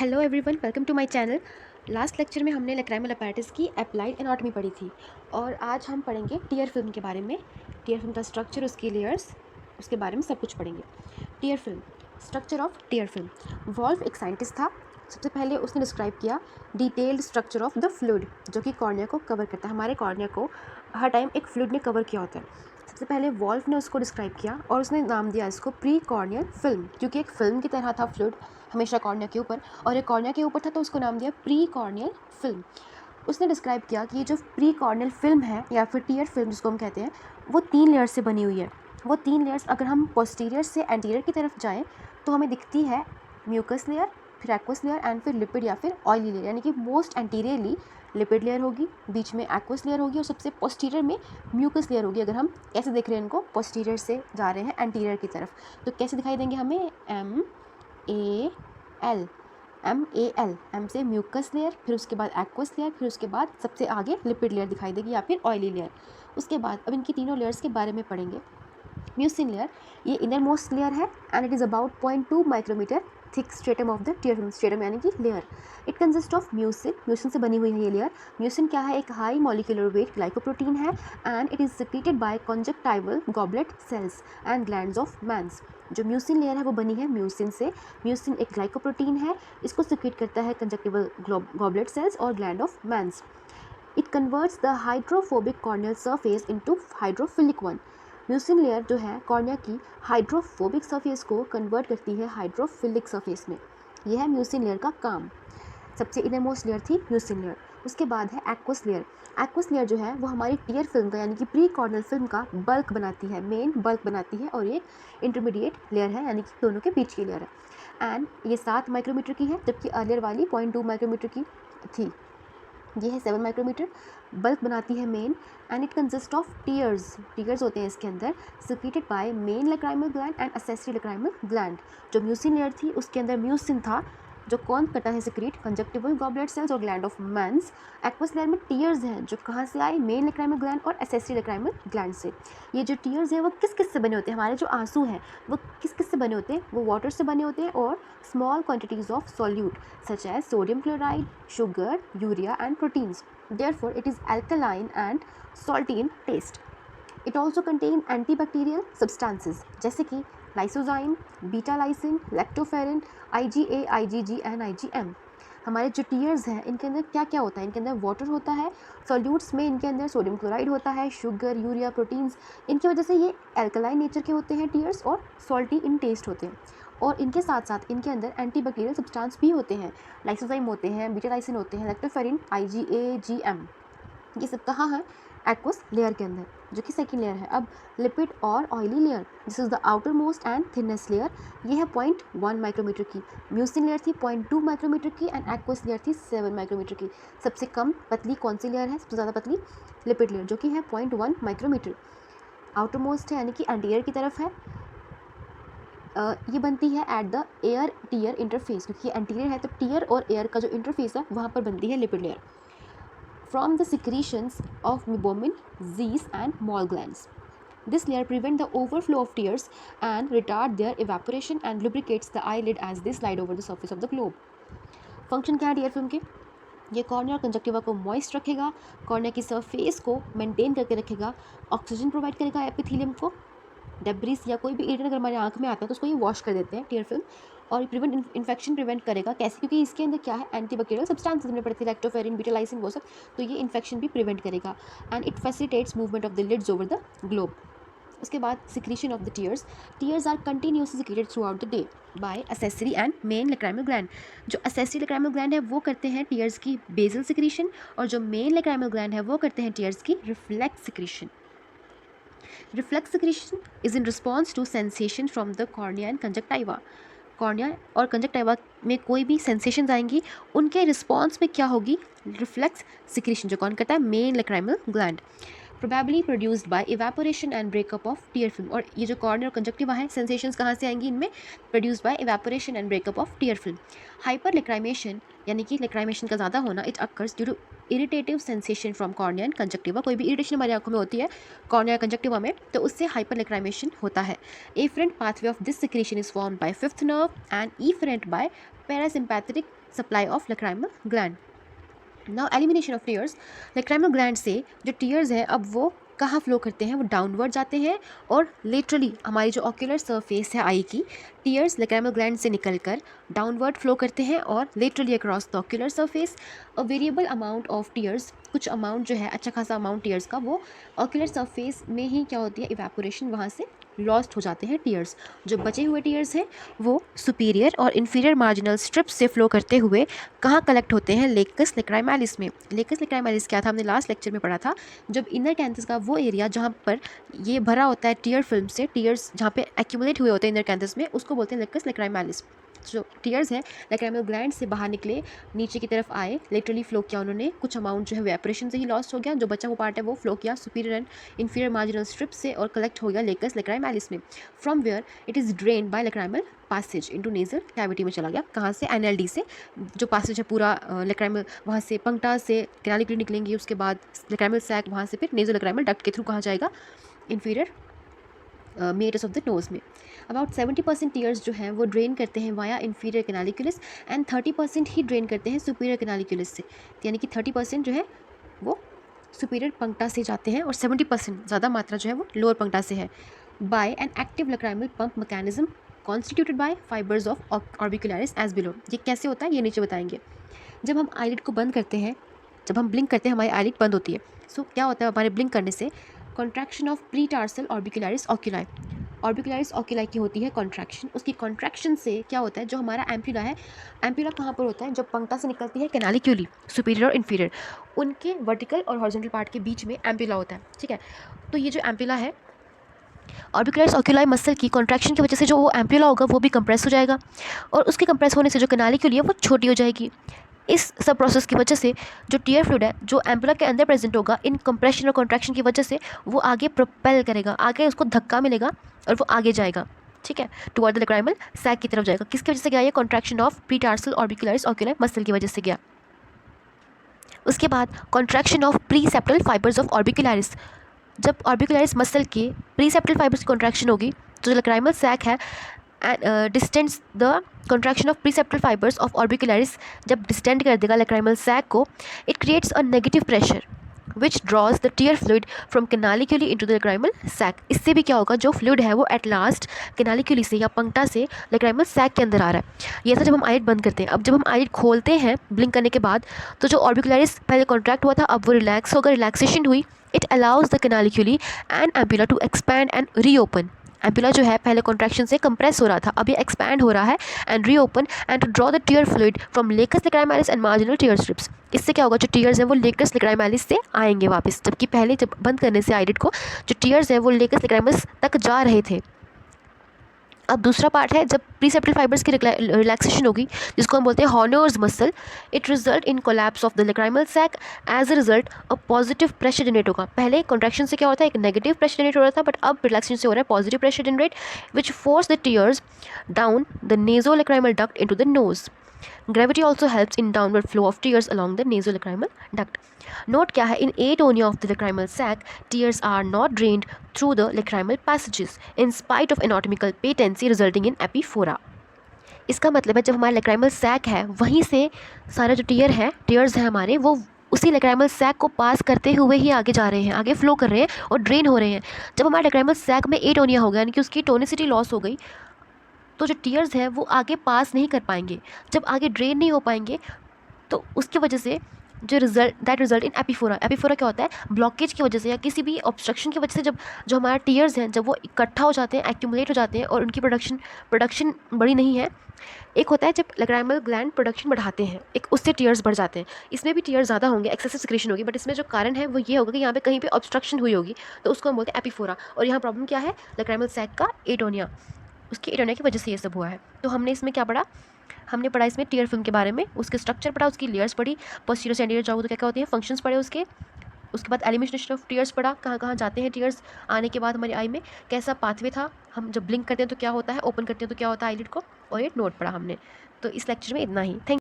Hello everyone, welcome to my channel. Last lecture में हमने lacrimal apparatus की applied anatomy पढ़ी थी और आज हम पढ़ेंगे टीयर फिल्म के बारे में। टीयर फिल्म का स्ट्रक्चर, उसकी लेयर्स, उसके बारे में सब कुछ पढ़ेंगे। Tear film, structure of tear film. Wolff एक साइंटिस्ट था। सबसे पहले उसने डिस्क्राइब किया detailed structure of the fluid जो कि कॉर्निया को कवर करता है। हमारे कॉर्निया को हर टाइम एक फ्लूइड ने कवर किया होता है। सबसे पहले वॉल्फ ने उसको डिस्क्राइब किया और उसने नाम दिया इसको प्री कॉर्नियल फिल्म, क्योंकि एक फिल्म की तरह था फ्लूइड हमेशा कॉर्निया के ऊपर, और एक कॉर्निया के ऊपर था तो उसको नाम दिया प्री कॉर्नियल फिल्म। उसने डिस्क्राइब किया कि ये जो प्री कॉर्नियल फिल्म है या फिर टीयर फिल्म जिसको हम कहते हैं, वो 3 लेयर्स से बनी हुई है। वो 3 लेयर्स अगर हम पोस्टीरियर से एंटीरियर की तरफ जाएँ तो हमें दिखती है म्यूकस लेयर, फिर एक्वस लेयर एंड फिर लिपिड या फिर ऑयली लेयर। यानी कि मोस्ट एंटीरियरली लिपिड लेयर होगी, बीच में एक्वस लेयर होगी और सबसे पोस्टीरियर में म्यूकस लेयर होगी। अगर हम कैसे देख रहे हैं इनको, पोस्टीरियर से जा रहे हैं एंटीरियर की तरफ, तो कैसे दिखाई देंगे हमें? एम से म्यूकस लेयर, फिर उसके बाद एक्वस लेयर, फिर उसके बाद सबसे आगे लिपिड लेयर दिखाई देगी या फिर ऑयली लेयर। उसके बाद अब इनकी तीनों लेयर्स के बारे में पढ़ेंगे। म्यूसिन लेयर, ये इनर मोस्ट लेयर है and it is about 0.2 micrometer thick stratum of the tear film. Stratum यानी कि layer. It consist of mucin, mucin से बनी हुई है ये लेयर। म्यूसिन क्या है? एक हाई मॉलिक्यूलर वेट ग्लाइकोप्रोटीन है and it is secreted by conjunctival goblet cells and glands of Manz. जो म्यूसिन लेयर है वो बनी है म्यूसिन से। म्यूसिन एक ग्लाइकोप्रोटीन है, इसको सिक्रीट करता है कंजक्टिवल गॉबलेट सेल्स और gland of Manz. It converts the hydrophobic corneal surface into hydrophilic one. Mucin layer जो है कॉर्निया की हाइड्रोफोबिक सरफेस को कन्वर्ट करती है हाइड्रोफिलिक सरफेस में। यह है म्यूसिन लेयर का काम। सबसे इनरमोस्ट लेयर थी म्यूसिन लेयर। उसके बाद है एक्वस लेयर। एक्वस लेयर जो है वो हमारी टीयर फिल्म का यानी कि प्री कॉर्नियल फिल्म का बल्क बनाती है, मेन बल्क बनाती है, और ये इंटरमीडिएट लेयर है यानी कि दोनों के बीच की लेयर है। एंड ये 7 माइक्रोमीटर की है जबकि अर्लियर वाली 0.2 माइक्रोमीटर की थी। ये है 7 माइक्रोमीटर। बल्क बनाती है main and it consist of tears. Tears होते हैं इसके अंदर, secreted by main lacrimal gland and accessory lacrimal gland. जो म्यूसिन लेयर थी उसके अंदर म्यूसिन था जो कौन करता है सिक्रीट? कंजक्टिवल गॉबलेट सेल्स और gland of Manz. Aqueous layer में टीयर्स हैं जो कहाँ से आए? मेन लैक्राइमल ग्लैंड और एक्सेसरी लैक्राइमल ग्लैंड से। ये जो टीयर्स हैं वो किस किस से बने होते हैं? हमारे जो आंसू हैं वो किस किस से बने होते हैं? वो वाटर से बने होते हैं और small quantities of solute such as sodium chloride, sugar, urea and proteins. Therefore, it is alkaline and salty in taste. It also contains antibacterial substances जैसे कि lysozyme, beta-lysine, lactoferrin, IgA, IgG and IgM। हमारे जो tears हैं इनके अंदर क्या क्या होता है? इनके अंदर वाटर होता है, सॉल्यूट्स में इनके अंदर सोडियम क्लोराइड होता है, शुगर, यूरिया, प्रोटीन्स। इनकी वजह से ये एल्कलाइन नेचर के होते हैं टीयर्स और सॉल्टी इन टेस्ट होते हैं। और इनके साथ साथ इनके अंदर एंटीबैक्टीरियल सब्सटेंस भी होते हैं, लाइसोजाइम होते हैं, बीटा-लाइसिन होते हैं, लैक्टोफेरिन, IgA, GM। ये सब कहाँ है? एक्वस लेयर के अंदर, जो कि सेकेंड लेयर है। अब लिपिड और oily layer, this is the outer most and thinnest layer. ये है 0.1 माइक्रोमीटर की। म्यूसिन लेयर थी 0.2 माइक्रोमीटर की एंड एक्वस लेयर थी 7 माइक्रोमीटर की। सबसे कम पतली कौन सी लेयर है? सबसे ज़्यादा पतली लिपिड लेयर जो कि है 0.1 माइक्रोमीटर। आउटर मोस्ट है यानी कि एंटीरियर की तरफ है। ये बनती है at the air tear interface, क्योंकि एंटीरियर है तो टीयर और एयर का जो इंटरफेस है वहाँ पर बनती है lipid layer. From the secretions of meibomian, Zeis and Moll glands. This layer prevent the overflow of tears and retard their evaporation and lubricates the eyelid as they slide over the surface of the globe. Function क्या है tier film के? ये cornea और conjunctiva को moist रखेगा, cornea की surface को maintain करके रखेगा, ऑक्सीजन प्रोवाइड करेगा एपिथेलियम को। डेब्रिस या कोई भी इरिटेंट अगर हमारे आँख में आता है तो उसको ये वॉश कर देते हैं टीयर फिल्म, और इन्फेक्शन प्रिवेंट करेगा। कैसे? क्योंकि इसके अंदर क्या है? एंटीबैक्टीरियल सब्सटेंसेस हमने पढ़ी थी, लैक्टोफेरिन, बीटा-लाइसिन, वो सब। तो ये इन्फेक्शन भी प्रिवेंट करेगा and it facilitates movement of the lids over the globe. उसके बाद secretion of the tears. Tears are continuously secreted throughout the day by accessory and main lacrimal gland. जो accessory lacrimal gland है वो करते हैं tears की basal secretion, और जो मेन लैक्राइमल ग्लैंड है वो करते हैं टीयर्स की reflex secretion. Reflex secretion is in response to sensation from the cornea and conjunctiva. Cornea और कंजक्टिवा में कोई भी सेंसेशंस आएंगी, उनके रिस्पॉन्स में क्या होगी? रिफ्लेक्स सिक्रीशन, जो कौन करता है? Main lacrimal gland. Probably produced by evaporation and breakup of tear film. और ये जो कॉर्निया और कंजक्टिवा है, सेंसेशंस कहाँ से आएंगी इनमें? Produced by evaporation and breakup of tear film. Hyper lacrimation यानी कि लैक्राइमेशन का ज़्यादा होना, it occurs due to irritative sensation from cornea and conjunctiva. कोई भी इरिटेशन हमारी आंखों में होती है कॉर्निया कंजक्टिवा में, तो उससे हाइपरलेक्राइमेशन होता है। Afferent pathway of this secretion is formed by fifth nerve and efferent by parasympathetic supply of lacrimal gland. Now elimination of tears. Lacrimal gland से जो टीयर्स हैं अब वो कहाँ फ्लो करते हैं, वो डाउनवर्ड जाते हैं और लेटरली हमारी जो ऑक्यूलर सरफेस है आई की, टीयर्स लैक्राइमल ग्लैंड से निकलकर डाउनवर्ड फ्लो करते हैं और laterally across the ocular surface. A variable amount of tears, कुछ अमाउंट जो है अच्छा खासा अमाउंट टीयर्स का, वो ऑक्यूलर सरफेस में ही क्या होती है, इवेपोरेशन, वहाँ से लॉस्ट हो जाते हैं टीयर्स। जो बचे हुए टीयर्स हैं वो सुपीरियर और इन्फीरियर मार्जिनल स्ट्रिप्स से फ्लो करते हुए कहाँ कलेक्ट होते हैं, लेकस लैक्राइमैलिस में। लेकस लैक्राइमैलिस क्या था, हमने लास्ट लेक्चर में पढ़ा था, जब इनर कैंथस का वो एरिया जहाँ पर ये भरा होता है टीयर फिल्म से, टीयर्स जहाँ पे एक्यूमुलेट हुए होते हैं इनर कैंथस में, उसको बोलते हैं लेकस लैक्राइमैलिस। जो टीयर्स हैं लैक्राइमल ग्लैंड से बाहर निकले, नीचे की तरफ आए, लेटरली फ्लो किया उन्होंने, कुछ अमाउंट जो है वेपरेशन से ही लॉस्ट हो गया, जो बचा हुआ पार्ट है वो फ्लो किया superior and inferior marginal strip से और कलेक्ट हो गया लेकस लैक्राइमैलिस में, from where it is drain by lacrimal passage into nasal cavity में चला गया। कहाँ से, एनएलडी से, जो पैसेज है पूरा लैक्राइमल, वहाँ से पंक्टा से कैनालिक्यूली निकलेंगी, उसके बाद लैक्राइमल सैक, वहाँ से फिर नेजो लैक्राइमल डक्ट के थ्रू कहाँ जाएगा, inferior meatus of the nose में। अबाउट 70% टीयर्स जो हैं वो ड्रेन करते हैं वाया इन्फीरियर कैनालिकुलस एंड 30% ही ड्रेन करते हैं सुपीरियर कैनालिकुलस से, यानी कि 30% जो है वो सुपीरियर पंक्टा से जाते हैं और 70% ज़्यादा मात्रा जो है वो लोअर पंक्टा से है। By an active lacrimal pump mechanism constituted by fibres of orbicularis as below. ये कैसे होता है ये नीचे बताएंगे। जब हम आईलिड को बंद करते हैं, जब हम ब्लिंक करते हैं, हमारी आईलिड बंद होती है। सो क्या होता है हमारे ब्लिंक करने से, contraction of pre tarsal orbicularis oculi, orbicularis oculi की होती है कॉन्ट्रैक्शन। उसकी कॉन्ट्रैक्शन से क्या होता है, जो हमारा एम्प्यूला है, एम्प्यूला कहाँ पर होता है, जब पंक्ता से निकलती है कैनालिक्यूली, सुपीरियर और इन्फीरियर, उनके वर्टिकल और हॉरिजॉन्टल पार्ट के बीच में एम्प्यूला होता है, ठीक है। तो ये जो एम्प्यूला है, ऑर्बिकुलरिस ऑक्यूलाई मसल की कॉन्ट्रैक्शन की वजह से जो वो एम्प्यूला होगा वो भी कंप्रेस हो जाएगा और उसके कंप्रेस होने से जो कैनालिक्यूली है वो छोटी हो जाएगी। इस सब प्रोसेस की वजह से जो टीयर फ्लूइड है जो एम्पुला के अंदर प्रेजेंट होगा, इन कंप्रेशन और कॉन्ट्रैक्शन की वजह से वो आगे प्रोपेल करेगा, आगे उसको धक्का मिलेगा और वो आगे जाएगा, ठीक है, टुवर्ड द लैक्राइमल सैक की तरफ जाएगा। किसकी वजह से गया ये, contraction of pretarsal orbicularis oculi muscle की वजह से गया। उसके बाद contraction of preseptal fibres of orbicularis, जब ऑर्बिकुलरिस मसल के प्रीसेप्टल फाइबर्स की कॉन्ट्रैक्शन होगी तो जो लैक्राइमल सैक है distends the contraction of preseptal fibres of orbicularis, जब डिस्टेंड कर देगा लैक्राइमल सैक को, it creates a negative pressure which draws the tear fluid from canaliculi into the lacrimal sac. इससे भी क्या होगा, जो फ्लूइड है वो एट लास्ट कैनालिक्यूली से या पंक्टा से लैक्राइमल सैक के अंदर आ रहा है। ये था जब हम आईलिड बंद करते हैं। अब जब हम आईलिड खोलते हैं ब्लिंक करने के बाद, तो जो ऑर्बिकुलरिस पहले कॉन्ट्रैक्ट हुआ था अब वो रिलैक्स होगा, रिलैक्सेशन हुई, it allows the canaliculi and ampulla to expand and reopen. Ampulla जो है पहले कॉन्ट्रैक्शन से कंप्रेस हो रहा था, अब ये एक्सपैंड हो रहा है and reopen and to draw the tear fluid from lacus lacrimalis and marginal tear strips. इससे क्या होगा, जो टीयर्स हैं वो लेकस लैक्राइमैलिस से आएंगे वापस, जबकि पहले जब बंद करने से आईलिड को जो टीयर्स हैं वो लेकस लैक्राइमैलिस तक जा रहे थे। अब दूसरा पार्ट है, जब प्रीसेप्टल फाइबर्स की रिलैक्सेशन होगी, जिसको हम बोलते हैं Horner's muscle, it result in collapse of the lacrimal sac. As a result a positive pressure generate होगा। पहले कॉन्ट्रैक्शन से क्या होता है, एक नेगेटिव प्रेशर जनरेट हो रहा था, बट अब रिलैक्सेशन से हो रहा है positive pressure generate, which force the tears down the nasolacrimal duct into the nose. Gravity also helps in downward flow of tears along the nasolacrimal duct. Note क्या है, in atonia of the lacrimal sac, tears are not drained through the lacrimal passages in spite of anatomical patency resulting in epiphora. इसका मतलब है जब हमारा lacrimal sac है वहीं से सारे जो टीयर्स हैं हमारे, वो उसी लैक्राइमल सैक को पास करते हुए ही आगे जा रहे हैं, आगे फ्लो कर रहे हैं और ड्रेन हो रहे हैं। जब हमारे लैक्राइमल सैक में एटोनिया हो गया, यानी कि उसकी टोनिसिटी लॉस हो गई, तो जो टीयर्स हैं वो आगे पास नहीं कर पाएंगे। जब आगे ड्रेन नहीं हो पाएंगे तो उसकी वजह से जो रिजल्ट इन एपिफोरा। एपिफोरा क्या होता है, ब्लॉकेज की वजह से या किसी भी ऑब्स्ट्रक्शन की वजह से जब जो हमारा टीयर्स हैं जब वो इकट्ठा हो जाते हैं, एक्यूमुलेट हो जाते हैं और उनकी प्रोडक्शन बड़ी नहीं है। एक होता है जब लैक्राइमल ग्लैंड प्रोडक्शन बढ़ाते हैं, एक उससे टीयर्स बढ़ जाते हैं। इसमें भी टीयर्स ज़्यादा होंगे, एक्सेसिव सिक्रेशन होगी, बट इसमें जो कारण है वो ये होगा कि यहाँ पे कहीं पे ऑब्स्ट्रक्शन हुई होगी, तो उसको हम बोलते हैं एपिफोरा। और यहाँ प्रॉब्लम क्या है, लैक्राइमल सैक का एटोनिया, उसके एटोनिया की वजह से ये सब हुआ है। तो हमने इसमें क्या पढ़ा, हमने पढ़ा इसमें टीयर फिल्म के बारे में, उसके स्ट्रक्चर पढ़ा, उसकी लेयर्स पढ़ी, पोस्टीरियर से एंटीरियर जाओगे तो क्या क्या होती है, फंक्शंस पढ़े उसके बाद एलिमिनेशन ऑफ टीयर्स पढ़ा, कहाँ कहाँ जाते हैं टीयर्स आने के बाद हमारी आई में, कैसा पाथवे था, हम जब ब्लिंक करते हैं तो क्या होता है, ओपन करते हैं तो क्या होता है आईलिड को, और ये नोट पढ़ा हमने। तो इस लेक्चर में इतना ही। थैंक